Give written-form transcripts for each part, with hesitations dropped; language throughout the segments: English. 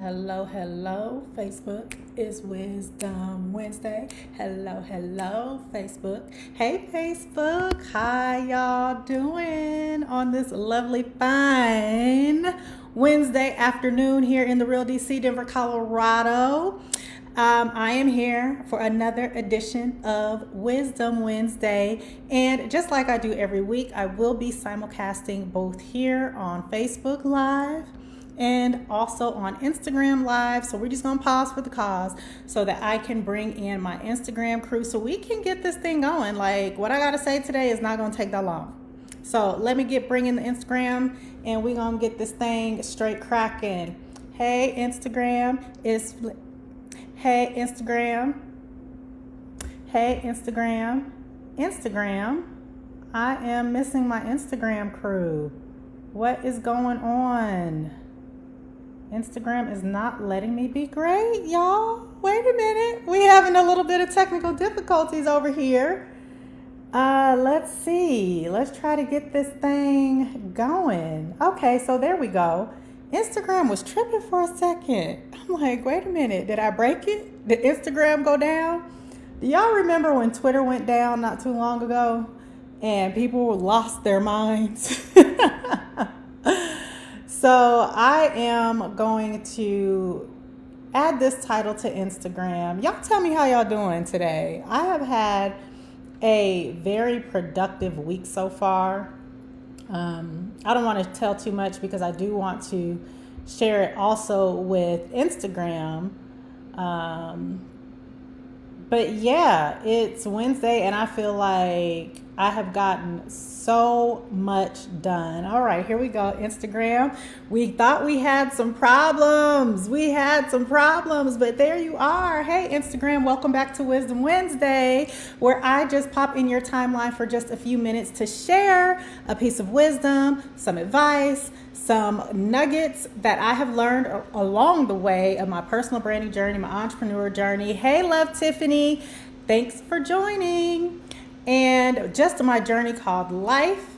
Hello, hello, Facebook. It's Wisdom Wednesday. Hello, hello, Facebook. Hey, Facebook. How y'all doing on this lovely, fine Wednesday afternoon here in the real DC, Denver, Colorado? I am here for another edition of Wisdom Wednesday. And just like I do every week, I will be simulcasting both here on Facebook Live and also on Instagram Live. So we're just gonna pause for the cause so that I can bring in my Instagram crew so we can get this thing going. Like, what I gotta say today is not gonna take that long. So let me bring in the Instagram and we're gonna get this thing straight cracking. Hey Instagram, hey Instagram, hey Instagram, Instagram. I am missing my Instagram crew. What is going on? Instagram is not letting me be great, y'all. Wait a minute. We having a little bit of technical difficulties over here. Let's see. Let's try to get this thing going. Okay, so there we go. Instagram was tripping for a second. I'm like, wait a minute. Did I break it? Did Instagram go down? Do y'all remember when Twitter went down not too long ago and people lost their minds? So I am going to add this title to Instagram. Y'all tell me how y'all doing today. I have had a very productive week so far. I don't want to tell too much because I do want to share it also with Instagram. But yeah, it's Wednesday and I feel like I have gotten so much done. All right, here we go. Instagram. We thought we had some problems. But there you are. Hey, Instagram, welcome back to Wisdom Wednesday, where I just pop in your timeline for just a few minutes to share a piece of wisdom, some advice, some nuggets that I have learned along the way of my personal branding journey, my entrepreneur journey. Hey, love Tiffany. Thanks for joining. And just my journey called life.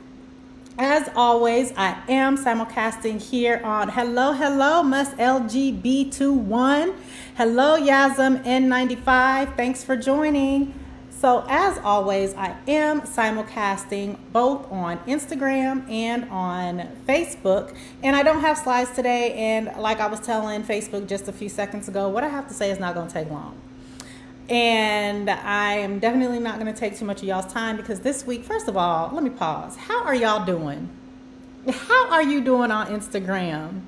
As always, I am simulcasting here on Hello, Mus LGB21. Hello, Yazam N95. Thanks for joining. So as always, I am simulcasting both on Instagram and on Facebook. And I don't have slides today. And like I was telling Facebook just a few seconds ago, what I have to say is not going to take long. And I am definitely not going to take too much of y'all's time because this week, first of all, let me pause. How are y'all doing? How are you doing on Instagram?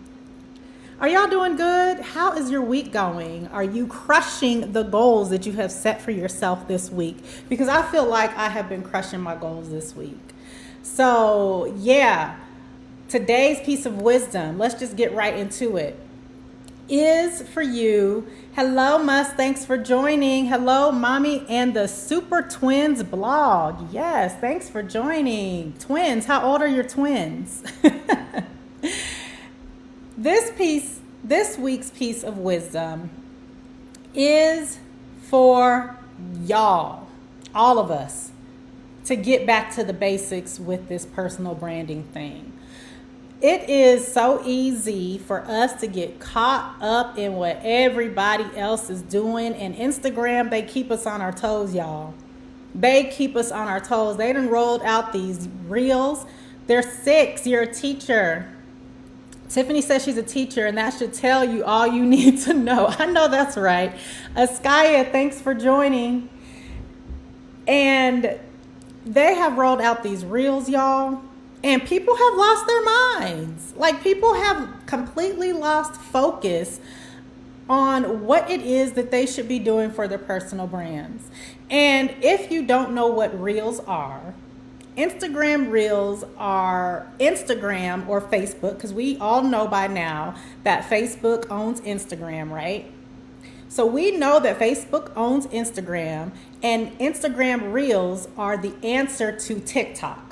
Are y'all doing good? How is your week going? Are you crushing the goals that you have set for yourself this week? Because I feel like I have been crushing my goals this week. So yeah, today's piece of wisdom, let's just get right into it, is for you. Hello, Mus. Thanks for joining. Hello, Mommy and the Super Twins blog. Yes, thanks for joining. Twins, how old are your twins? This week's piece of wisdom is for y'all, all of us, to get back to the basics with this personal branding thing. It is so easy for us to get caught up in what everybody else is doing. And Instagram, they keep us on our toes, y'all. They keep us on our toes. They done rolled out these reels. They're 6. You're a teacher. Tiffany says she's a teacher, and that should tell you all you need to know. I know that's right. Askaya, thanks for joining. And they have rolled out these reels, y'all. And people have lost their minds. Like, people have completely lost focus on what it is that they should be doing for their personal brands. And if you don't know what reels are, Instagram reels are Instagram or Facebook, because we all know by now that Facebook owns Instagram, right? So we know that Facebook owns Instagram, and Instagram reels are the answer to TikTok.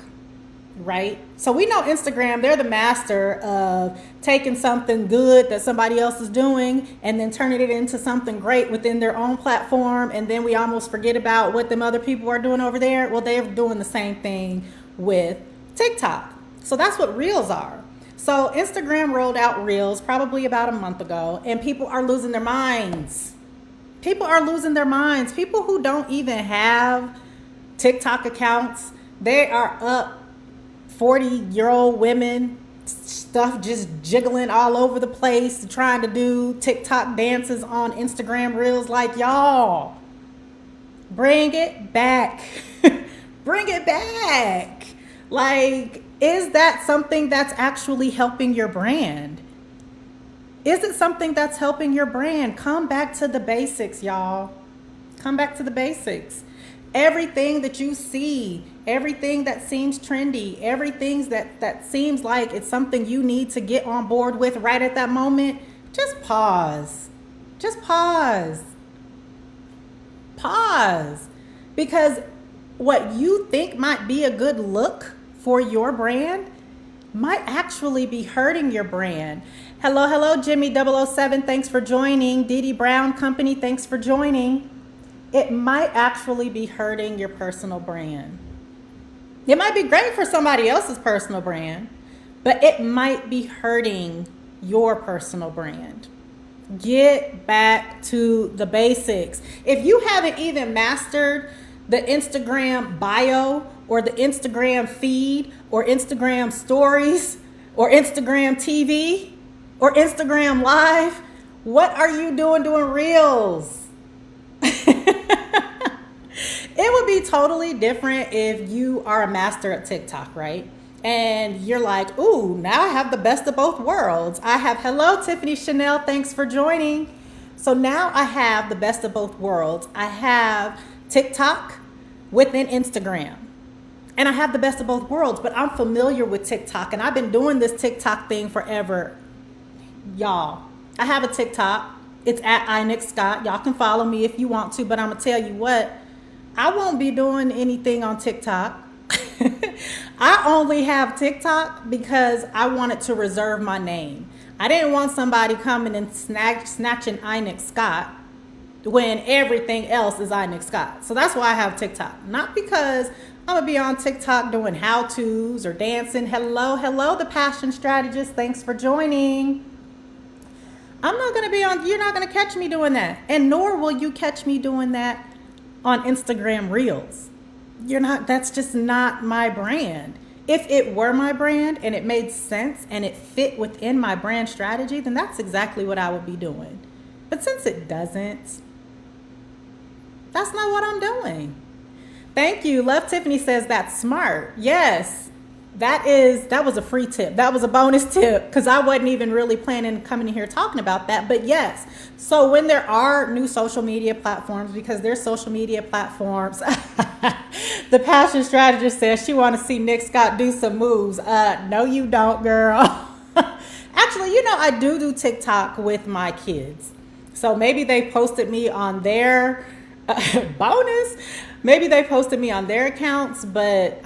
Right? So we know Instagram, they're the master of taking something good that somebody else is doing and then turning it into something great within their own platform. And then we almost forget about what them other people are doing over there. Well, they're doing the same thing with TikTok. So that's what reels are. So Instagram rolled out Reels probably about a month ago, and people are losing their minds. People are losing their minds. People who don't even have TikTok accounts, they are up 40-year-old women, stuff just jiggling all over the place, trying to do TikTok dances on Instagram Reels. Like, y'all, bring it back. Bring it back. Like, is that something that's actually helping your brand? Is it something that's helping your brand? Come back to the basics, y'all. Come back to the basics. Everything that you see, everything that seems trendy, everything that seems like it's something you need to get on board with right at that moment, just pause. Just pause. Pause. Because what you think might be a good look for your brand might actually be hurting your brand. Hello, Jimmy 007. Thanks for joining. Dee Dee Brown Company, thanks for joining. It might actually be hurting your personal brand. It might be great for somebody else's personal brand, but it might be hurting your personal brand. Get back to the basics. If you haven't even mastered the Instagram bio or the Instagram feed or Instagram stories or Instagram TV or Instagram live, what are you doing Reels? It would be totally different if you are a master at TikTok, right? And you're like, ooh, now I have the best of both worlds. I have, hello, Tiffany Chanel, thanks for joining. So now I have the best of both worlds. I have TikTok within Instagram. And I have the best of both worlds, but I'm familiar with TikTok and I've been doing this TikTok thing forever. Y'all, I have a TikTok. It's at Inex Scott. Y'all can follow me if you want to, but I'm gonna tell you what, I won't be doing anything on TikTok. I only have TikTok because I wanted to reserve my name. I didn't want somebody coming and snatching Inex Scott when everything else is Inex Scott. So that's why I have TikTok. Not because I'm gonna be on TikTok doing how-tos or dancing. Hello, the passion strategist. Thanks for joining. I'm not gonna be on, you're not gonna catch me doing that. And nor will you catch me doing that on Instagram Reels. You're not, that's just not my brand. If it were my brand and it made sense and it fit within my brand strategy, then that's exactly what I would be doing. But since it doesn't, that's not what I'm doing. Thank you. Love Tiffany says that's smart. Yes, that was a free tip. That was a bonus tip because I wasn't even really planning on coming in here talking about that. But yes, so when there are new social media platforms, because there's social media platforms, the passion strategist says she want to see Nick Scott do some moves. No, you don't, girl. Actually, I do TikTok with my kids. So maybe they posted me on their bonus. Maybe they posted me on their accounts, but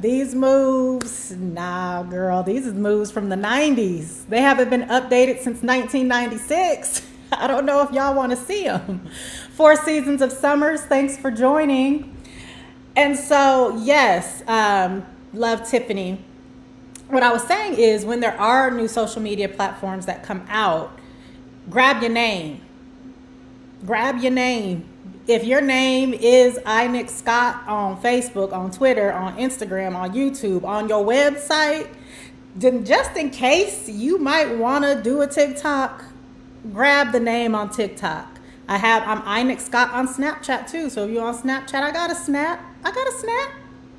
these moves, nah, girl, these are moves from the 90s. They haven't been updated since 1996. I don't know if y'all want to see them. 4 Seasons of Summers, thanks for joining. And so, yes, love Tiffany. What I was saying is when there are new social media platforms that come out, grab your name. Grab your name. If your name is Inex Scott on Facebook, on Twitter, on Instagram, on YouTube, on your website, then just in case you might want to do a TikTok, grab the name on TikTok. I'm Inex Scott on Snapchat too. So if you're on Snapchat, I got a snap.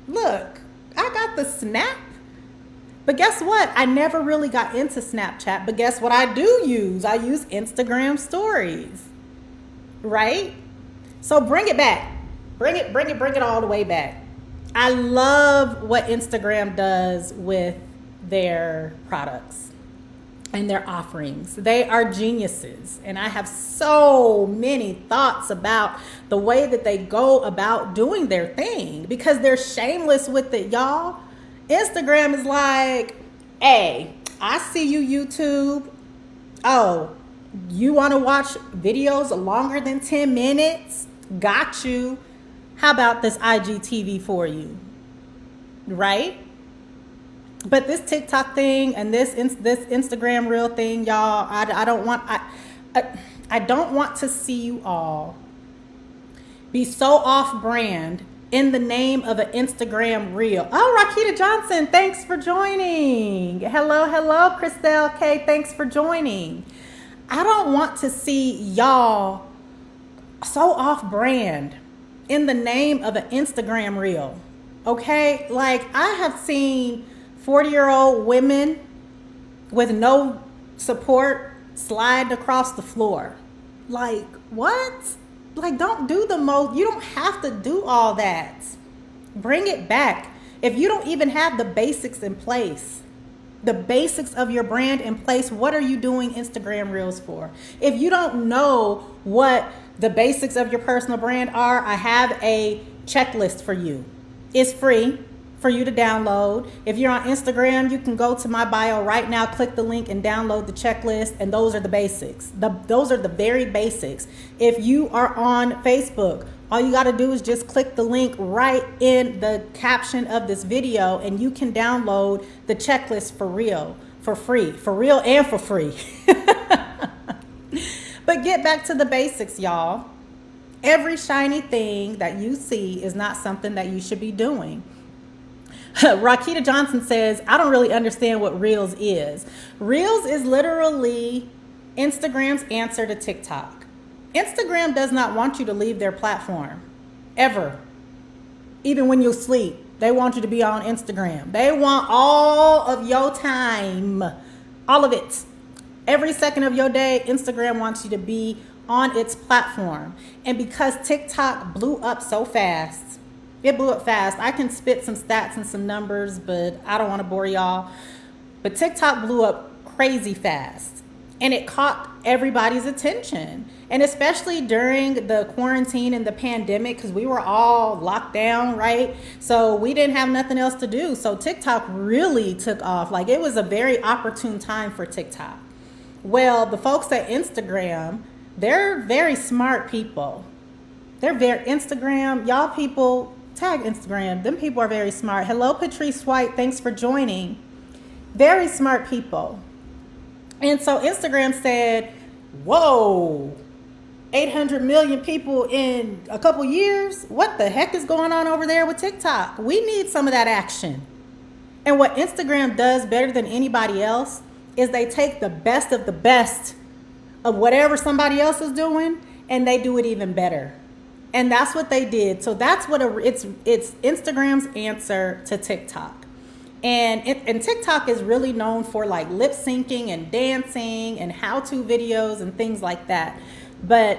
Look, I got the snap. But guess what? I never really got into Snapchat. But guess what I do use? I use Instagram stories. Right? So bring it back. Bring it all the way back. I love what Instagram does with their products and their offerings. They are geniuses. And I have so many thoughts about the way that they go about doing their thing because they're shameless with it, y'all. Instagram is like, hey, I see you, YouTube. Oh, you want to watch videos longer than 10 minutes? Got you. How about this IGTV for you? Right? But this TikTok thing and this Instagram reel thing, y'all, I don't want to see you all be so off brand in the name of an Instagram reel. Oh, Rakita Johnson, thanks for joining. Hello, Christelle K, thanks for joining. I don't want to see y'all so off brand in the name of an Instagram reel. Okay? Like, I have seen 40-year-old women with no support slide across the floor. Like, what? Like, don't do the most. You don't have to do all that. Bring it back. If you don't even have the basics in place, the basics of your brand in place, what are you doing Instagram reels for? If you don't know what the basics of your personal brand are, I have a checklist for you. It's free for you to download. If you're on Instagram, you can go to my bio right now, click the link and download the checklist. And those are the basics. Those are the very basics. If you are on Facebook, all you got to do is just click the link right in the caption of this video and you can download the checklist for real, for free, for real and for free. But get back to the basics, y'all. Every shiny thing that you see is not something that you should be doing. Rakita Johnson says, I don't really understand what Reels is. Reels is literally Instagram's answer to TikTok. Instagram does not want you to leave their platform, ever. Even when you sleep, they want you to be on Instagram. They want all of your time, all of it. Every second of your day, Instagram wants you to be on its platform. And because TikTok blew up so fast, it blew up fast. I can spit some stats and some numbers, but I don't want to bore y'all. But TikTok blew up crazy fast. And it caught everybody's attention. And especially during the quarantine and the pandemic, because we were all locked down, right? So we didn't have nothing else to do. So TikTok really took off. Like, it was a very opportune time for TikTok. Well, the folks at Instagram, they're very smart people. They're very Instagram, y'all people, tag Instagram. Them people are very smart. Hello, Patrice White. Thanks for joining. Very smart people. And so Instagram said, whoa, 800 million people in a couple years? What the heck is going on over there with TikTok? We need some of that action. And what Instagram does better than anybody else is they take the best of whatever somebody else is doing and they do it even better. And that's what they did. So that's what it's Instagram's answer to TikTok. And TikTok is really known for like lip syncing and dancing and how-to videos and things like that. But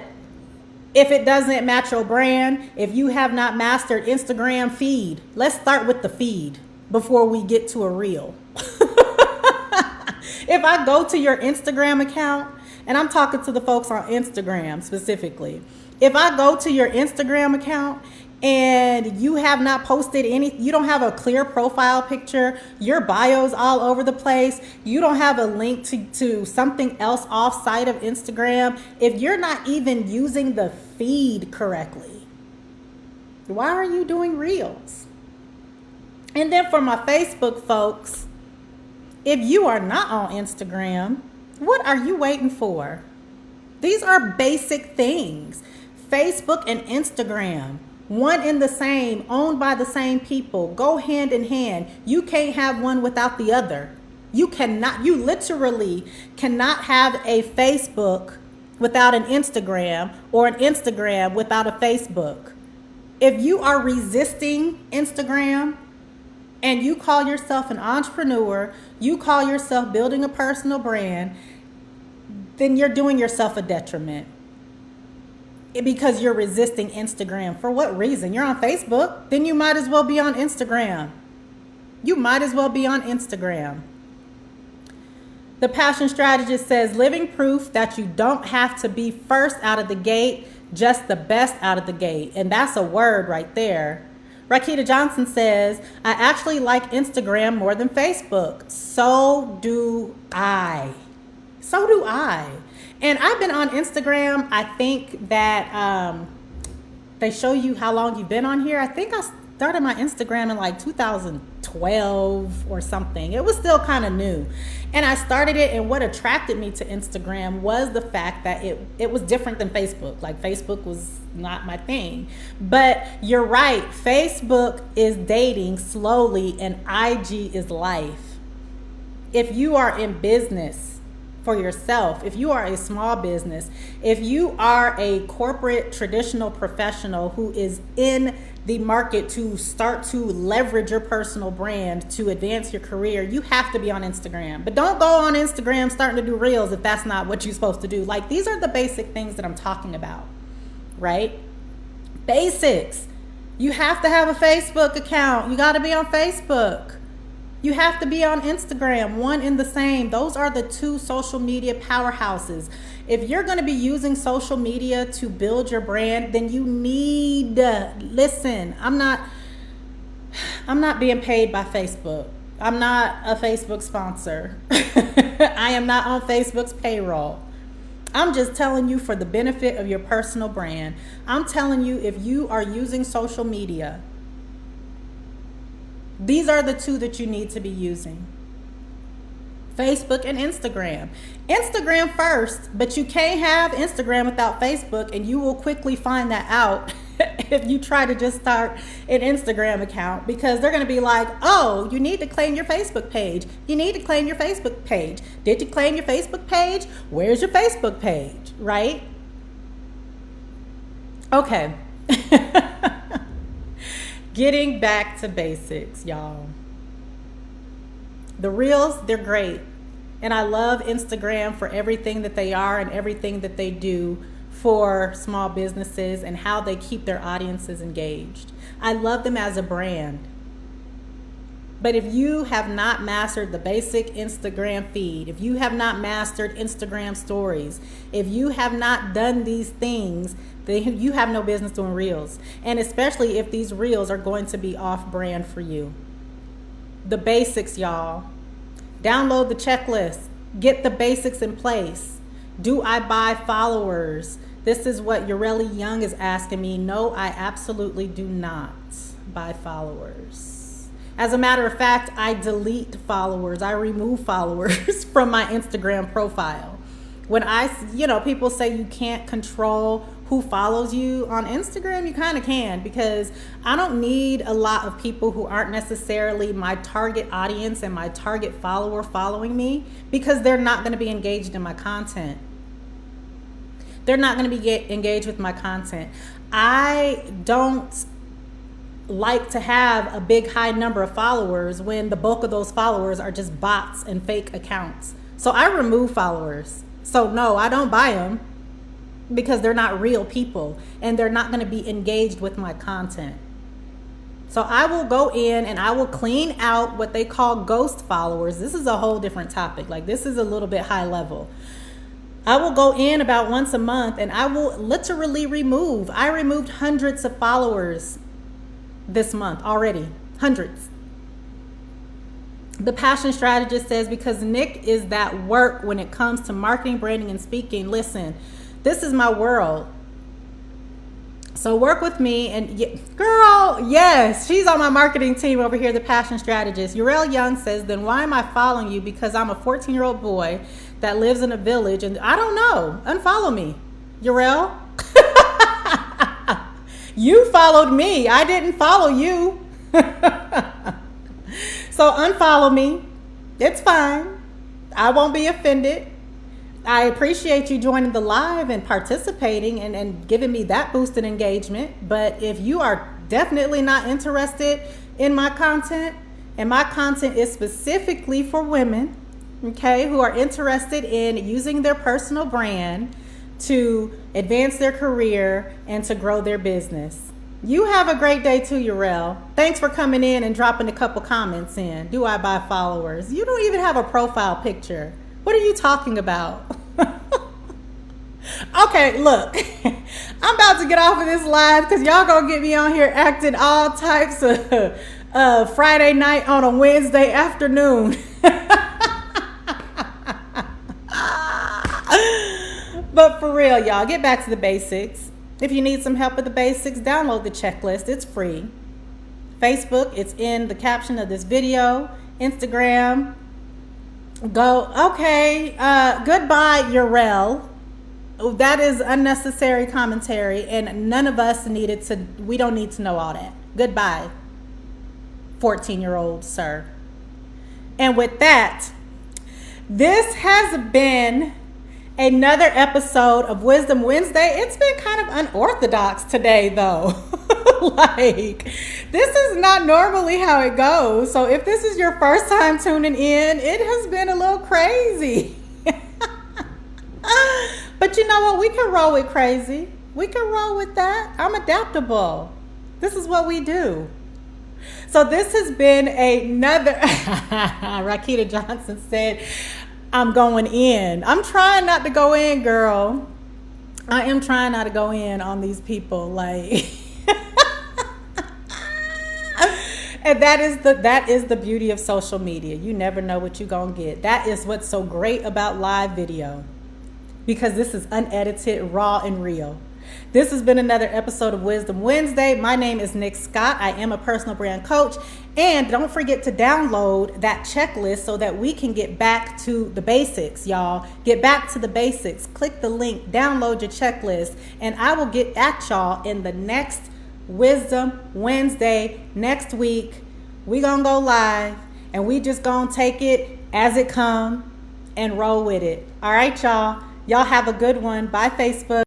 if it doesn't match your brand, if you have not mastered Instagram feed, let's start with the feed before we get to a reel. If I go to your Instagram account, and I'm talking to the folks on Instagram specifically, if I go to your Instagram account and you have not posted you don't have a clear profile picture, your bio's all over the place, you don't have a link to something else off-site of Instagram, if you're not even using the feed correctly, why are you doing reels? And then for my Facebook folks, if you are not on Instagram, what are you waiting for? These are basic things. Facebook and Instagram, one and the same, owned by the same people, go hand in hand. You can't have one without the other. You literally cannot have a Facebook without an Instagram or an Instagram without a Facebook. If you are resisting Instagram and you call yourself an entrepreneur, you call yourself building a personal brand, then you're doing yourself a detriment. Because you're resisting Instagram. For what reason? You're on Facebook, then you might as well be on Instagram. You might as well be on Instagram. The Passion Strategist says, living proof that you don't have to be first out of the gate, just the best out of the gate. And that's a word right there. Rakita Johnson says, I actually like Instagram more than Facebook. So do I. So do I. And I've been on Instagram. I think that they show you how long you've been on here. I think started my Instagram in like 2012 or something. It was still kind of new. And I started it, and what attracted me to Instagram was the fact that it was different than Facebook. Like, Facebook was not my thing. But you're right, Facebook is dating slowly and IG is life. If you are in business for yourself, if you are a small business, if you are a corporate traditional professional who is in the market to start to leverage your personal brand to advance your career, you have to be on Instagram. But don't go on Instagram starting to do reels if that's not what you're supposed to do. Like, these are the basic things that I'm talking about, right? Basics. You have to have a Facebook account. You got to be on Facebook. You have to be on Instagram, one and the same. Those are the two social media powerhouses. If you're going to be using social media to build your brand, then you need, listen, I'm not being paid by Facebook. I'm not a Facebook sponsor. I am not on Facebook's payroll. I'm just telling you for the benefit of your personal brand. I'm telling you, if you are using social media, these are the two that you need to be using. Facebook and Instagram. Instagram first, but you can't have Instagram without Facebook, and you will quickly find that out if you try to just start an Instagram account, because they're going to be like, oh, you need to claim your Facebook page. You need to claim your Facebook page. Did you claim your Facebook page? Where's your Facebook page? Right? Okay. Getting back to basics, y'all. The reels, they're great. And I love Instagram for everything that they are and everything that they do for small businesses and how they keep their audiences engaged. I love them as a brand. But if you have not mastered the basic Instagram feed, if you have not mastered Instagram stories, if you have not done these things, then you have no business doing reels. And especially if these reels are going to be off brand for you. The basics, y'all. Download the checklist. Get the basics in place. Do I buy followers? This is what Ureli Young is asking me. No, I absolutely do not buy followers. As a matter of fact, I delete followers. I remove followers from my Instagram profile. When people say you can't control who follows you on Instagram, you kind of can, because I don't need a lot of people who aren't necessarily my target audience and my target follower following me, because they're not going to be engaged in my content. They're not going to be engaged with my content. I don't like to have a big high number of followers when the bulk of those followers are just bots and fake accounts. So I remove followers. So no, I don't buy them, because they're not real people and they're not going to be engaged with my content. So I will go in and I will clean out what they call ghost followers. This is a whole different topic. Like, this is a little bit high level. I will go in about once a month and I will literally remove. I removed hundreds of followers this month already. Hundreds. The Passion Strategist says, because Nick is that work when it comes to marketing, branding, and speaking. Listen, this is my world. So work with me. And girl, yes, she's on my marketing team over here, the Passion Strategist. Urel Young says, then why am I following you? Because I'm a 14-year-old boy that lives in a village, and I don't know. Unfollow me, Urel. You followed me. I didn't follow you. So unfollow me. It's fine. I won't be offended. I appreciate you joining the live and participating and giving me that boosted engagement. But if you are definitely not interested in my content, and my content is specifically for women, okay, who are interested in using their personal brand to advance their career and to grow their business. You have a great day too, Urel. Thanks for coming in and dropping a couple comments in. Do I buy followers? You don't even have a profile picture. What are you talking about? Okay, look, I'm about to get off of this live because y'all gonna get me on here acting all types of Friday night on a Wednesday afternoon. But for real, y'all, get back to the basics. If you need some help with the basics, download the checklist. It's free. Facebook, it's in the caption of this video. Instagram, go, okay, goodbye, Urel. That is unnecessary commentary, and none of us we don't need to know all that. Goodbye, 14-year-old sir. And with that, this has been another episode of Wisdom Wednesday. It's been kind of unorthodox today, though. Like, this is not normally how it goes. So if this is your first time tuning in, it has been a little crazy. But you know what? We can roll with crazy. We can roll with that. I'm adaptable. This is what we do. So this has been another, Rakita Johnson said, I'm going in. I'm trying not to go in, girl. I am trying not to go in on these people. Like, and that is the beauty of social media. You never know what you're going to get. That is what's so great about live video, because this is unedited, raw, and real. This has been another episode of Wisdom Wednesday. My name is Nick Scott. I am a personal brand coach. And don't forget to download that checklist so that we can get back to the basics, y'all. Get back to the basics. Click the link, download your checklist, and I will get at y'all in the next Wisdom Wednesday next week. We gonna go live, and we just gonna take it as it come and roll with it. All right, y'all. Y'all have a good one. Bye, Facebook.